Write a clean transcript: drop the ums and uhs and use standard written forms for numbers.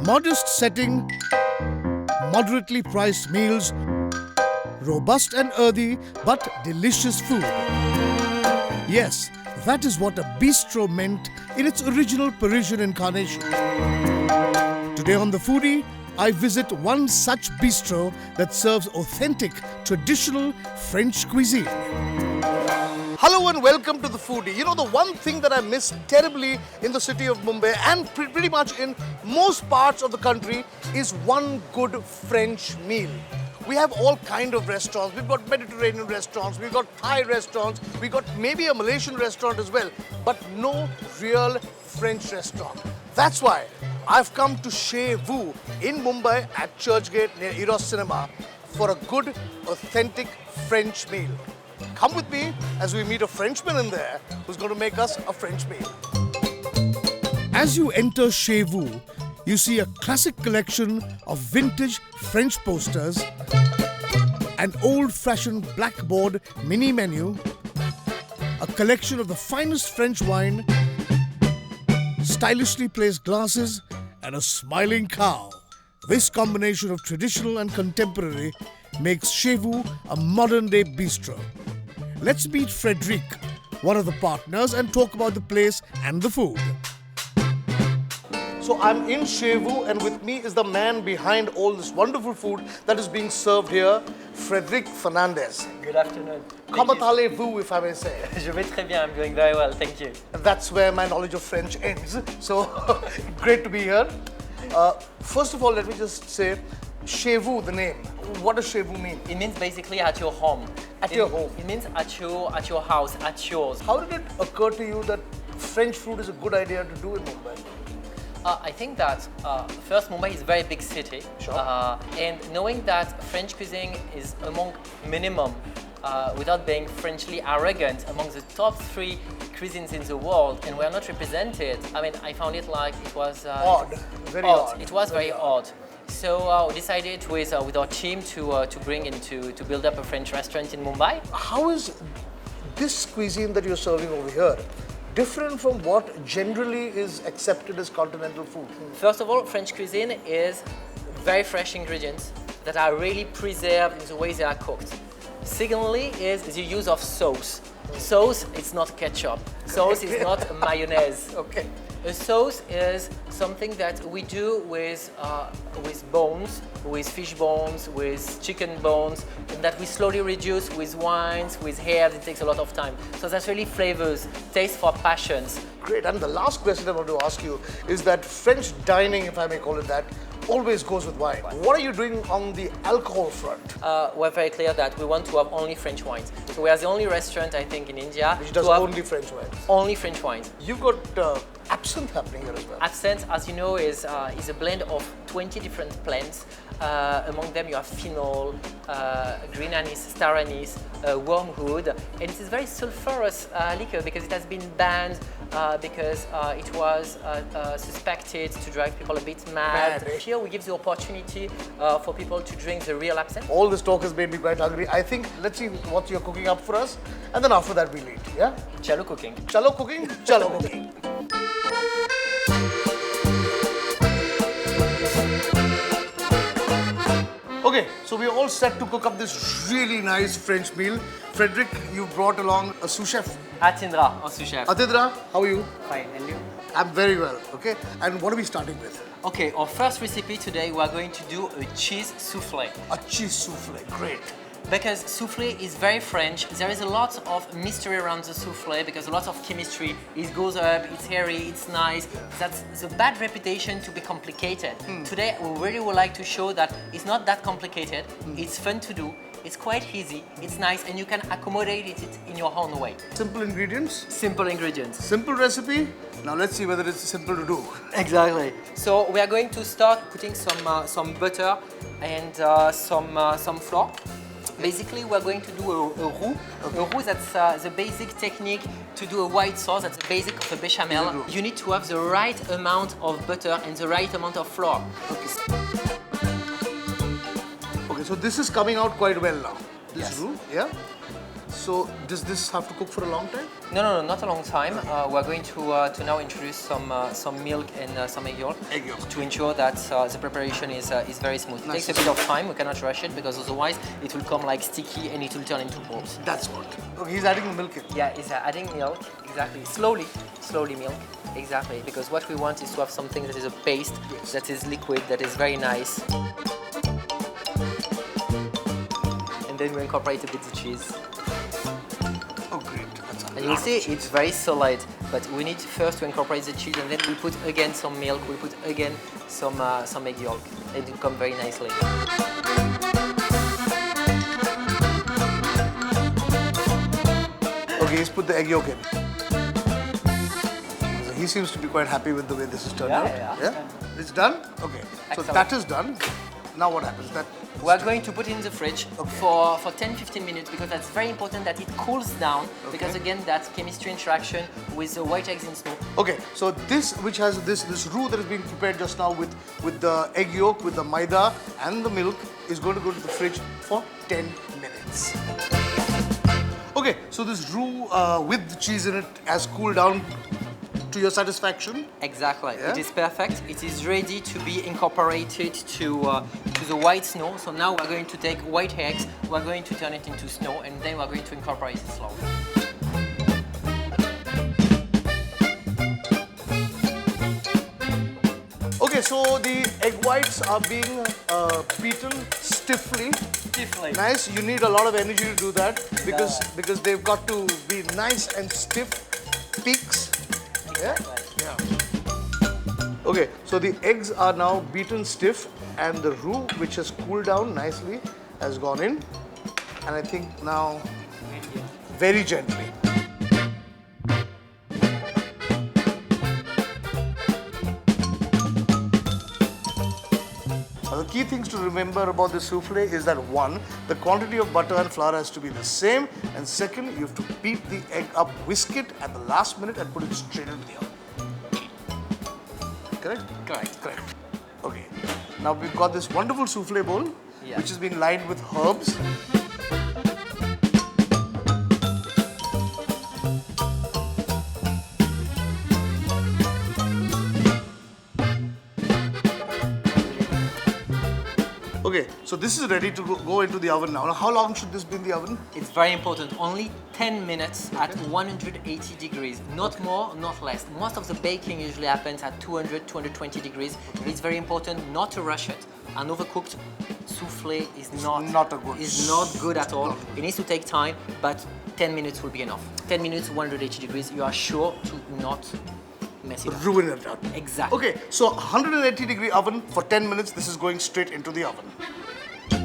Modest setting, moderately priced meals, robust and earthy but delicious food. Yes, that is what a bistro meant in its original Parisian incarnation. Today on The Foodie, I visit one such bistro that serves authentic, traditional French cuisine. Hello and welcome to The Foodie. You know, the one thing that I miss terribly in the city of Mumbai and pretty much in most parts of the country is one good French meal. We have all kind of restaurants. We've got Mediterranean restaurants, we've got Thai restaurants, we've got maybe a Malaysian restaurant as well, but no real French restaurant. That's why I've come to Chez Vous in Mumbai at Churchgate near Eros Cinema for a good, authentic French meal. Come with me as we meet a Frenchman in there who's going to make us a French meal. As you enter Chez Vous, you see a classic collection of vintage French posters, an old-fashioned blackboard mini menu, a collection of the finest French wine, stylishly placed glasses, and a smiling cow. This combination of traditional and contemporary makes Chez Vous a modern-day bistro. Let's meet Frederic, one of the partners, and talk about the place and the food. So I'm in Chez Vous, and with me is the man behind all this wonderful food that is being served here, Frederic Fernandez. Good afternoon. Comment allez-vous, if I may say? Je vais très bien. I'm doing very well. Thank you. And that's where my knowledge of French ends. So great to be here. First of all, let me just say, Chez Vous, the name. What does Chez Vous mean? It means basically at your home. At your home? It means at your house, at yours. How did it occur to you that French food is a good idea to do in Mumbai? I think that first Mumbai is a very big city. Sure. And knowing that French cuisine is among minimum, without being Frenchly arrogant, among the top 3 cuisines in the world, and we are not represented. I mean, I found it like it was Odd, very odd. It was very odd. So we decided with our team to bring in to build up a French restaurant in Mumbai. How is this cuisine that you're serving over here different from what generally is accepted as continental food? First of all, French cuisine is very fresh ingredients that are really preserved in the way they are cooked. Secondly is the use of sauce. Sauce, it's not ketchup. Sauce is not mayonnaise. Okay. A sauce is something that we do with bones, with fish bones, with chicken bones, and that we slowly reduce with wines, with herbs. It takes a lot of time. So that's really flavors, taste for passions. Great. And the last question I want to ask you is that French dining, if I may call it that, always goes with wine. What are you doing on the alcohol front? We're very clear that we want to have only French wines. So we are the only restaurant, I think, in India Which does to have only French wines. only French wines. You've got absinthe happening here as well. Absinthe, as you know, is a blend of 20 different plants. Among them, you have phenol, green anise, star anise, wormwood, and it is very sulfurous liquor because it has been banned because it was suspected to drive people a bit mad. Here, we give the opportunity for people to drink the real absinthe. All this talk has made me quite hungry. I think let's see what you're cooking up for us, and then after that we'll eat. Yeah? Chalo cooking. Chalo cooking, chalo cooking. Okay, so we're all set to cook up this really nice French meal. Frederic, you brought along a sous chef. Atindra, our sous chef. Atindra, how are you? Fine, and you? I'm very well, okay? And what are we starting with? Okay, our first recipe today, we are going to do a cheese souffle. A cheese souffle, great. Because souffle is very French. There is a lot of mystery around the souffle because a lot of chemistry. It goes up, it's hairy, it's nice. That's the bad reputation to be complicated. Today, we really would like to show that it's not that complicated. It's fun to do. It's quite easy, it's nice, and you can accommodate it in your own way. Simple ingredients, Simple ingredients. simple recipe. Now let's see whether it's simple to do. Exactly. So we are going to start putting some butter and some flour. Basically, we're going to do a roux. Okay. A roux, that's the basic technique to do a white sauce. That's the basic of a bechamel. You need to have the right amount of butter and the right amount of flour. Okay. Okay, so this is coming out quite well now. This Yes. roux, yeah. So does this have to cook for a long time? No, not a long time. We're going to now introduce some milk and some egg yolk, Egg yolk. to ensure that the preparation is very smooth. It Nice. takes a bit of time. We cannot rush it because otherwise it will come like sticky and it will turn into balls. That's what. Okay, he's adding the milk in. Yeah, it's adding milk, exactly. Slowly milk, exactly. Because what we want is to have something that is a paste, Yes. that is liquid, that is very nice. And then we incorporate a bit the cheese. Oh, great. That's a And you will lot see of cheese. it's very solid, but we need first to incorporate the cheese and then we put again some milk, we put again some egg yolk. It will come very nicely. Okay, he's put the egg yolk in. So he seems to be quite happy with the way this is turned Yeah, out. yeah. It's done? Okay. So Excellent. that is done. Now what happens? That We're going to put it in the fridge Okay. for 10-15 minutes because that's very important that it cools down because again that chemistry interaction with the white eggs in snow. Okay, so this which has this roux that is being prepared just now with the egg yolk, with the maida and the milk is going to go to the fridge for 10 minutes. Okay, so this roux with the cheese in it has cooled down to your satisfaction. Exactly, Yeah? it is perfect. It is ready to be incorporated to the white snow. So now we're going to take white eggs, we're going to turn it into snow, and then we're going to incorporate it slowly. Okay, so the egg whites are being beaten stiffly. Stiffly. Nice. You need a lot of energy to do that because they've got to be nice and stiff peaks. Yeah. Yeah. Okay, so the eggs are now beaten stiff, and the roux, which has cooled down nicely, has gone in, and I think now very gently. Now, the key things to remember about the souffle is that one, the quantity of butter and flour has to be the same, and second, you have to beat the egg up, whisk it at the last minute, and put it straight into the oven. Correct? Correct. Correct. Okay. Now we've got this wonderful souffle bowl, Yeah. which has been lined with herbs. Okay, so this is ready to go into the oven now. Now, how long should this be in the oven? It's very important. Only 10 minutes at 180 degrees. Not more, not less. Most of the baking usually happens at 200, 220 degrees. It's very important not to rush it. An overcooked souffle is not good at all. It needs to take time, but 10 minutes will be enough. 10 minutes, 180 degrees. You are sure to not mess it up. Ruin it out. Exactly. Okay, so 180-degree oven for 10 minutes. This is going straight into the oven.